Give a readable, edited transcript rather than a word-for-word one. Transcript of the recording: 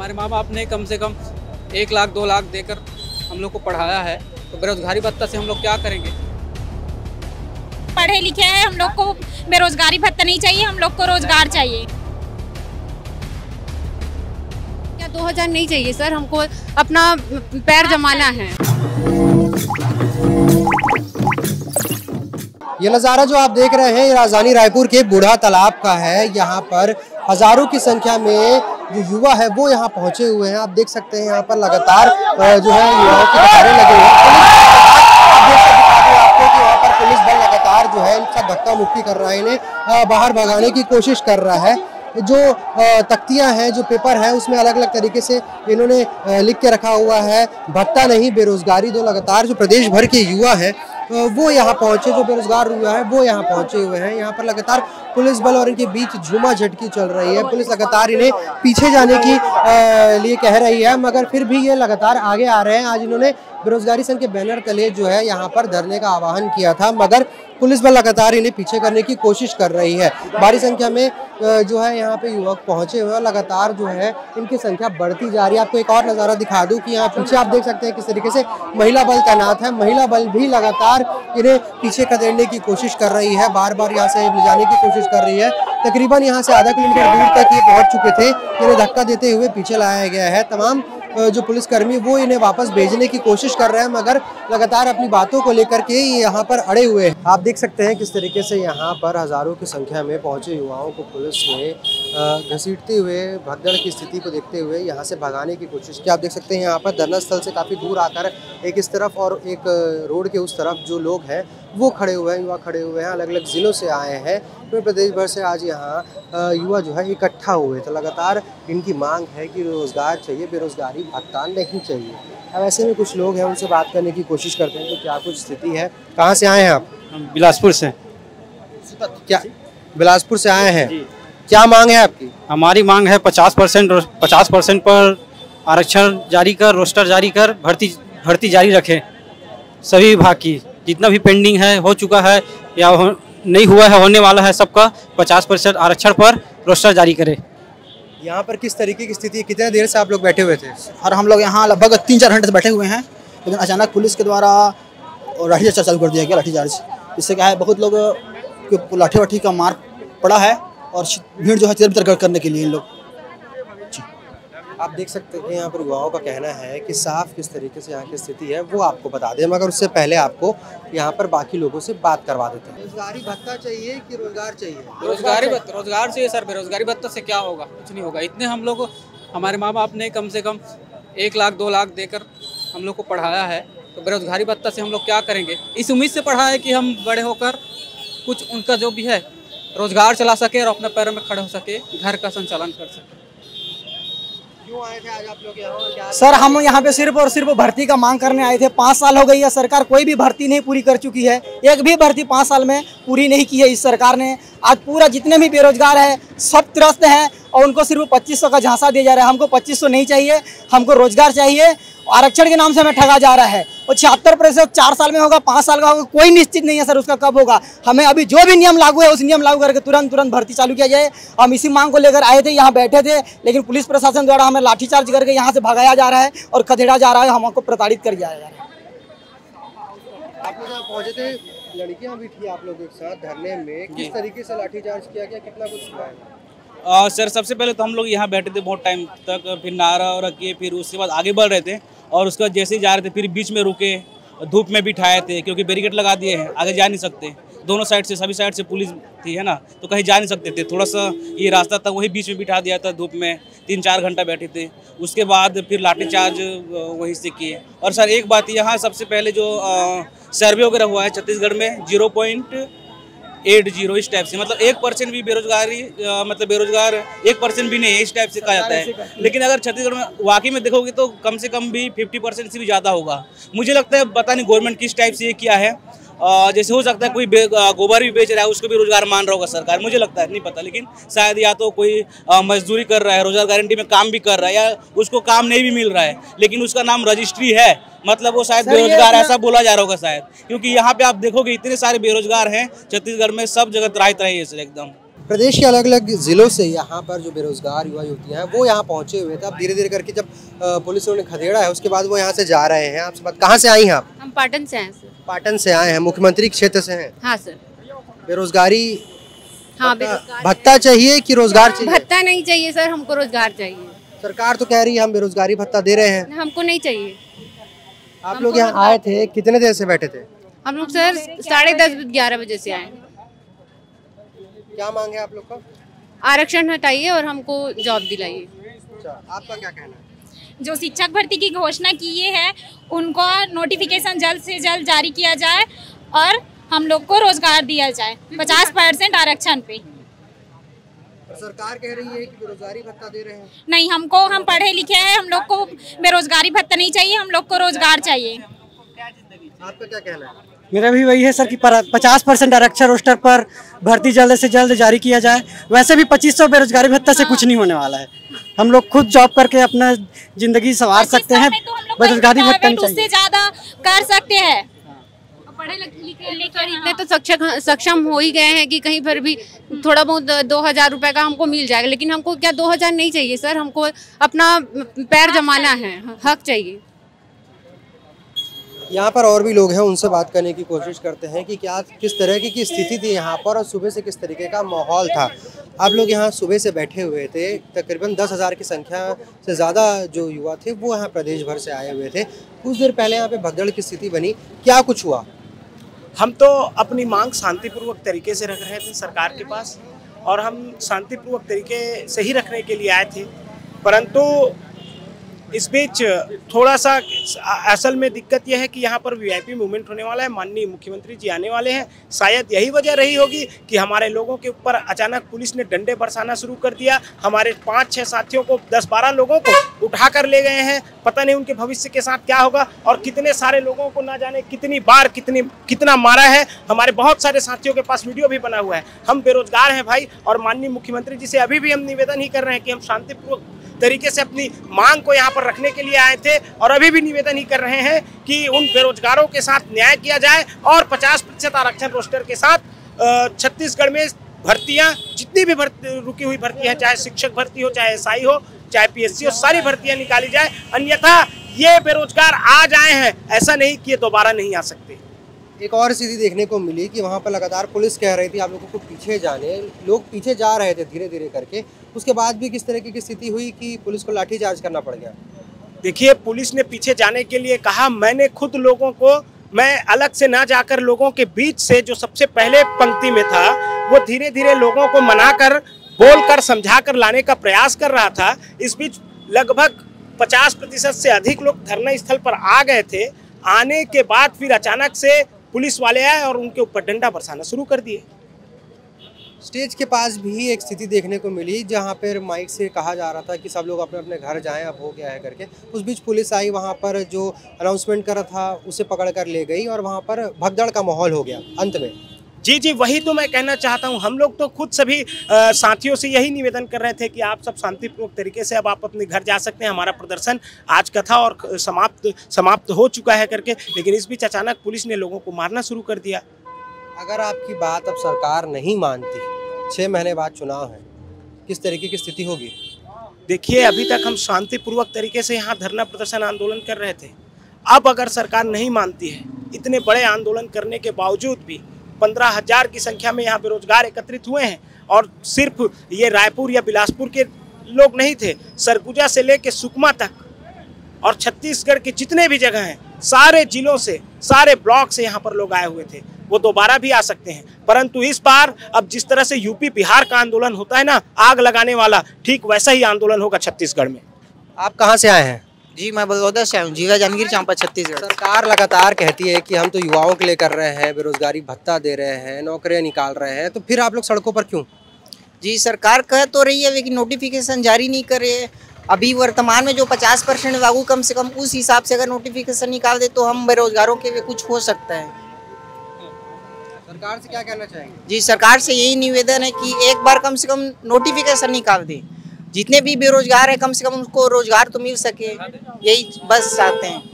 हमारे माँ बाप ने कम से कम 1 लाख 2 लाख देकर हम लोग को पढ़ाया है, तो बेरोजगारी भत्ता से हम लोग क्या करेंगे? पढ़े लिखे हैं, हम लोग को बेरोजगारी भत्ता नहीं चाहिए, हम लोग को रोजगार चाहिए। क्या 2000 नहीं चाहिए सर, हमको अपना पैर जमाना है। ये नज़ारा जो आप देख रहे हैं ये राजधानी रायपुर के बूढ़ा तालाब का है। यहाँ पर हजारों की संख्या में जो युवा है वो यहाँ पहुंचे हुए हैं। आप देख सकते हैं यहाँ पर लगातार जो है युवाओं की कतारें लगे हुए हैं। आपको कि यहाँ पर पुलिस बल लगातार जो है इनका धक्का मुक्की कर रहा है, इन्हें बाहर भगाने की कोशिश कर रहा है। जो तख्तियां हैं, जो पेपर है, उसमें अलग अलग तरीके से इन्होंने लिख के रखा हुआ है भत्ता नहीं बेरोजगारी दो। लगातार जो प्रदेश भर के युवा हैं वो यहाँ पहुंचे, जो बेरोजगार युवा है वो यहाँ पहुंचे हुए हैं। यहाँ पर लगातार पुलिस बल और इनके बीच झूमा झटकी चल रही है। पुलिस लगातार इन्हें पीछे जाने की लिए कह रही है, मगर फिर भी ये लगातार आगे आ रहे हैं। आज इन्होंने बेरोजगारी संघ के बैनर तले जो है यहाँ पर धरने का आह्वान किया था, मगर पुलिस बल लगातार इन्हें पीछे करने की कोशिश कर रही है। भारी संख्या में जो है यहाँ पे युवक पहुंचे हुए हैं, लगातार जो है इनकी संख्या बढ़ती जा रही है। आपको एक और नज़ारा दिखा दूं कि यहाँ पीछे आप देख सकते हैं किस तरीके से महिला बल तैनात है। महिला बल भी लगातार इन्हें पीछे खदेड़ने की कोशिश कर रही है, बार बार यहाँ से ले जाने की कोशिश कर रही है। तकरीबन यहाँ से आधा किलोमीटर दूर तक ये पहुँच चुके थे, इन्हें धक्का देते हुए पीछे लाया गया है। तमाम जो पुलिसकर्मी वो इन्हें वापस भेजने की कोशिश कर रहे हैं, मगर लगातार अपनी बातों को लेकर के यहाँ पर अड़े हुए हैं। आप देख सकते हैं किस तरीके से यहाँ पर हजारों की संख्या में पहुंचे युवाओं को पुलिस ने घसीटते हुए भगदड़ की स्थिति को देखते हुए यहाँ से भगाने की कोशिश की। आप देख सकते हैं यहाँ पर धरना स्थल से काफ़ी दूर आकर एक इस तरफ और एक रोड के उस तरफ जो लोग हैं वो खड़े हुए हैं, युवा खड़े हुए हैं। अलग अलग ज़िलों से आए हैं, पूरे प्रदेश भर से आज यहाँ युवा जो है इकट्ठा हुए। तो लगातार इनकी मांग है कि रोज़गार चाहिए, बेरोजगारी भत्ता नहीं चाहिए। अब ऐसे में कुछ लोग हैं, उनसे बात करने की कोशिश करते हैं तो क्या कुछ स्थिति है। कहाँ से आए हैं आप? हम बिलासपुर से। क्या बिलासपुर से आए हैं? क्या मांग है आपकी? हमारी मांग है 50% पर आरक्षण जारी कर, रोस्टर जारी कर, भर्ती जारी रखें। सभी विभाग की जितना भी पेंडिंग है, हो चुका है या नहीं हुआ है, होने वाला है, सबका 50% आरक्षण पर रोस्टर जारी करे। यहाँ पर किस तरीके की स्थिति है? कितने देर से आप लोग बैठे हुए थे? और हम लोग यहाँ लगभग 3-4 घंटे से बैठे हुए हैं, लेकिन अचानक पुलिस के द्वारा लाठीचार्ज चालू कर दिया गया। लाठीचार्ज इससे क्या है, बहुत लोग को लाठी वाठी का मार पड़ा है और भीड़ जो है तितर करने के लिए इन लोग। आप देख सकते हैं यहाँ पर युवाओं का कहना है कि साफ किस तरीके से यहाँ की स्थिति है वो आपको बता दें, मगर उससे पहले आपको यहाँ पर बाकी लोगों से बात करवा देते हैं। बेरोजगारी भत्ता चाहिए कि रोजगार चाहिए? रोजगार चाहिए सर। बेरोजगारी भत्ता से क्या होगा? कुछ नहीं होगा। इतने हम लोग, हमारे माँ बाप ने कम से कम 1 लाख 2 लाख देकर हम लोग को पढ़ाया है, तो बेरोजगारी भत्ता से हम लोग क्या करेंगे? इस उम्मीद से पढ़ा है कि हम बड़े होकर कुछ उनका जो भी है रोजगार चला सके और अपने पैरों में खड़े हो सके, घर का संचालन कर सके। क्यों आए थे आज आप लोग यहाँ? सर हम यहाँ पे सिर्फ और सिर्फ भर्ती का मांग करने आए थे। 5 साल हो गई है, सरकार कोई भी भर्ती नहीं पूरी कर चुकी है। एक भी भर्ती 5 साल में पूरी नहीं की है इस सरकार ने। आज पूरा जितने भी बेरोजगार है सब त्रस्त हैं और उनको सिर्फ 2500 का झांसा दिया जा रहा है। हमको 2500 नहीं चाहिए, हमको रोजगार चाहिए। आरक्षण के नाम से हमें ठगा जा रहा है और 76% 4 साल में होगा, 5 साल का होगा, कोई निश्चित नहीं है सर उसका कब होगा। हमें अभी जो भी नियम लागू है उस नियम लागू करके तुरंत भर्ती चालू किया जाए। हम इसी मांग को लेकर आए थे, यहाँ बैठे थे, लेकिन पुलिस प्रशासन द्वारा हमें लाठीचार्ज करके यहाँ से भगाया जा रहा है और खदेड़ा जा रहा है, हमको प्रताड़ित कर दिया जा रहा है। आप लोग यहाँ पहुँचे थे, लड़कियाँ भी थी आप लोग एक साथ धरने में, किस तरीके से लाठीचार्ज किया गया, कितना कुछ हुआ है? सर सबसे पहले तो हम लोग यहाँ बैठे थे बहुत टाइम तक, फिर नारा और किए, फिर उसके बाद आगे बढ़ रहे थे और उसके बाद जैसे ही जा रहे थे फिर बीच में रुके, धूप में भी ठाए थे क्योंकि बैरिकेड लगा दिए हैं, आगे जा नहीं सकते। दोनों साइड से, सभी साइड से पुलिस थी है ना, तो कहीं जा नहीं सकते थे। थोड़ा सा ये रास्ता था वही बीच में बिठा दिया था, धूप में 3-4 घंटा बैठे थे। उसके बाद फिर लाठीचार्ज वहीं से किए। और सर एक बात, यहाँ सबसे पहले जो सर्वे वगैरह हुआ है छत्तीसगढ़ में 0.80 इस टाइप से, मतलब 1% भी बेरोजगारी, मतलब बेरोजगार 1% भी नहीं है इस टाइप से कहा जाता है। लेकिन अगर छत्तीसगढ़ में वाकई में देखोगे तो कम से कम भी 50% से भी ज़्यादा होगा। मुझे लगता है पता नहीं गवर्नमेंट किस टाइप से ये किया है। जैसे हो सकता है कोई गोबर भी बेच रहा है, उसको भी रोजगार मान रहा होगा सरकार, मुझे लगता है, नहीं पता। लेकिन शायद या तो कोई मजदूरी कर रहा है, रोजगार गारंटी में काम भी कर रहा है, या उसको काम नहीं भी मिल रहा है लेकिन उसका नाम रजिस्ट्री है, मतलब वो शायद बेरोजगार ऐसा बोला जा रहा होगा शायद। क्योंकि यहाँ पे आप देखोगे इतने सारे बेरोजगार हैं छत्तीसगढ़ में, सब जगह त्राही त्राही है सर एकदम। प्रदेश के अलग अलग जिलों से यहाँ पर जो बेरोजगार युवा युवतियाँ हैं वो यहाँ पहुँचे हुए थे। अब धीरे धीरे करके जब पुलिस ने खदेड़ा है उसके बाद वो यहाँ से जा रहे हैं। आपसे बात, कहाँ से आई हैं आप? हम पाटन से हैं सर। पाटन से आए हैं, मुख्यमंत्री क्षेत्र से हैं। हाँ सर। बेरोजगारी हाँ, बेरोजगार भत्ता चाहिए कि रोजगार चाहिए? भत्ता नहीं चाहिए सर, हमको रोजगार चाहिए। सरकार तो कह रही है हम बेरोजगारी भत्ता दे रहे हैं। हमको नहीं चाहिए। आप लोग यहाँ आए थे, कितने देर से बैठे थे? हम लोग सर 10:30-11 बजे से आए। क्या मांग है आप लोग का? आरक्षण हटाइए और हमको जॉब दिलाइए। अच्छा, आपका क्या कहना है? जो शिक्षक भर्ती की घोषणा की है उनको नोटिफिकेशन जल्द से जल्द जारी किया जाए और हम लोग को रोजगार दिया जाए 50% आरक्षण पे। सरकार कह रही है कि बेरोजगारी भत्ता दे रहे हैं। नहीं, हम पढ़े लिखे हैं, हम लोग को बेरोजगारी भत्ता नहीं चाहिए, हम लोग को रोजगार चाहिए। आपका क्या कहना है? मेरा भी वही है सर कि 50% आरक्षण रोस्टर पर भर्ती जल्द से जल्द जारी किया जाए। वैसे भी 2500 बेरोजगारी भत्ता से कुछ नहीं होने वाला है। हम लोग खुद जॉब करके अपना जिंदगी संवार सकते हैं, बेरोजगारी भत्ता नहीं चाहिए। उससे ज्यादा कर सकते हैं। पढ़े लिखे इतने तो सक्षम हो ही गए हैं कि कहीं पर भी थोड़ा बहुत 2000 रुपए का हमको मिल जाएगा, लेकिन हमको क्या 2000 नहीं चाहिए सर, हमको अपना पैर जमाना है, हक चाहिए। यहाँ पर और भी लोग हैं, उनसे बात करने की कोशिश करते हैं कि क्या किस तरह की स्थिति थी यहाँ पर और सुबह से किस तरीके का माहौल था। आप लोग यहाँ सुबह से बैठे हुए थे, तकरीबन 10,000 की संख्या से ज़्यादा जो युवा थे वो यहाँ प्रदेश भर से आए हुए थे। कुछ देर पहले यहाँ पे भगदड़ की स्थिति बनी, क्या कुछ हुआ? हम तो अपनी मांग शांतिपूर्वक तरीके से रख रहे थे सरकार के पास, और हम शांतिपूर्वक तरीके से ही रखने के लिए आए थे। परंतु इस बीच थोड़ा सा असल में दिक्कत यह है कि यहाँ पर वीआईपी मूवमेंट होने वाला है, माननीय मुख्यमंत्री जी आने वाले हैं। शायद यही वजह रही होगी कि हमारे लोगों के ऊपर अचानक पुलिस ने डंडे बरसाना शुरू कर दिया। हमारे 5-6 साथियों को, 10-12 लोगों को उठा कर ले गए हैं। पता नहीं उनके भविष्य के साथ क्या होगा, और कितने सारे लोगों को ना जाने कितनी बार कितना मारा है। हमारे बहुत सारे साथियों के पास वीडियो भी बना हुआ है। हम बेरोजगार हैं भाई, और माननीय मुख्यमंत्री जी से अभी भी हम निवेदन ही कर रहे हैं कि हम शांतिपूर्वक तरीके से अपनी मांग को यहाँ पर रखने के लिए आए थे, और अभी भी निवेदन ही कर रहे हैं कि उन बेरोजगारों के साथ न्याय किया जाए और 50% आरक्षण रोस्टर के साथ छत्तीसगढ़ में भर्तियाँ, जितनी भी रुकी हुई भर्ती है, चाहे शिक्षक भर्ती हो, चाहे एसआई हो, चाहे पीएससी हो, सारी भर्तियाँ निकाली जाए। अन्यथा ये बेरोजगार आज आए हैं, ऐसा नहीं कि ये दोबारा नहीं आ सकते। एक और स्थिति देखने को मिली कि वहाँ पर लगातार पुलिस कह रही थी आप लोगों को पीछे जाने, लोग पीछे जा रहे थे धीरे धीरे करके। उसके बाद भी किस तरह की स्थिति हुई कि पुलिस को लाठीचार्ज करना पड़ गया? देखिए, पुलिस ने पीछे जाने के लिए कहा। मैंने खुद लोगों को, मैं अलग से ना जाकर लोगों के बीच से, जो सबसे पहले पंक्ति में था, वो धीरे धीरे लोगों को मनाकर, बोलकर, समझाकर लाने का प्रयास कर रहा था। इस बीच लगभग 50% से अधिक लोग धरना स्थल पर आ गए थे। आने के बाद फिर अचानक से पुलिस वाले आए और उनके ऊपर डंडा बरसाना शुरू कर दिए। स्टेज के पास भी एक स्थिति देखने को मिली जहां पर माइक से कहा जा रहा था कि सब लोग अपने अपने घर जाएं, अब हो गया है करके। उस बीच पुलिस आई, वहां पर जो अनाउंसमेंट कर रहा था उसे पकड़ कर ले गई और वहां पर भगदड़ का माहौल हो गया अंत में। जी, वही तो मैं कहना चाहता हूँ। हम लोग तो खुद सभी साथियों से यही निवेदन कर रहे थे कि आप सब शांतिपूर्वक तरीके से अब आप अपने घर जा सकते हैं। हमारा प्रदर्शन आज का था और समाप्त हो चुका है करके, लेकिन इस बीच अचानक पुलिस ने लोगों को मारना शुरू कर दिया। अगर आपकी बात अब सरकार नहीं मानती, 6 महीने बाद चुनाव है, किस तरीके की स्थिति होगी? देखिए, अभी तक हम शांतिपूर्वक तरीके से यहाँ धरना प्रदर्शन आंदोलन कर रहे थे। अब अगर सरकार नहीं मानती है, इतने बड़े आंदोलन करने के बावजूद भी 15,000 की संख्या में यहाँ बेरोजगार एकत्रित हुए हैं, और सिर्फ ये रायपुर या बिलासपुर के लोग नहीं थे, सरगुजा से लेके सुकमा तक और छत्तीसगढ़ के जितने भी जगह हैं, सारे जिलों से, सारे ब्लॉक से यहाँ पर लोग आए हुए थे। वो दोबारा भी आ सकते हैं, परंतु इस बार अब जिस तरह से यूपी बिहार का आंदोलन होता है ना, आग लगाने वाला, ठीक वैसा ही आंदोलन होगा छत्तीसगढ़ में। आप कहाँ से आए हैं? जी, मैं बड़ौदा से आया हूँ, जिला जांजगीर चांपा, छत्तीसगढ़। सरकार लगातार कहती है कि हम तो युवाओं के लिए कर रहे हैं, बेरोजगारी भत्ता दे रहे हैं, नौकरियां निकाल रहे हैं, तो फिर आप लोग सड़कों पर क्यों? जी, सरकार कह तो रही है लेकिन नोटिफिकेशन जारी नहीं कर रही है। अभी वर्तमान में जो 50% लागू, कम से कम उस हिसाब से अगर नोटिफिकेशन निकाल दे तो हम बेरोजगारों के लिए कुछ हो सकता है। सरकार से क्या कहना चाहेंगे? जी, सरकार से यही निवेदन है कि एक बार कम से कम नोटिफिकेशन निकाल दे, जितने भी बेरोजगार हैं कम से कम उनको रोजगार तो मिल सके, यही बस चाहते हैं।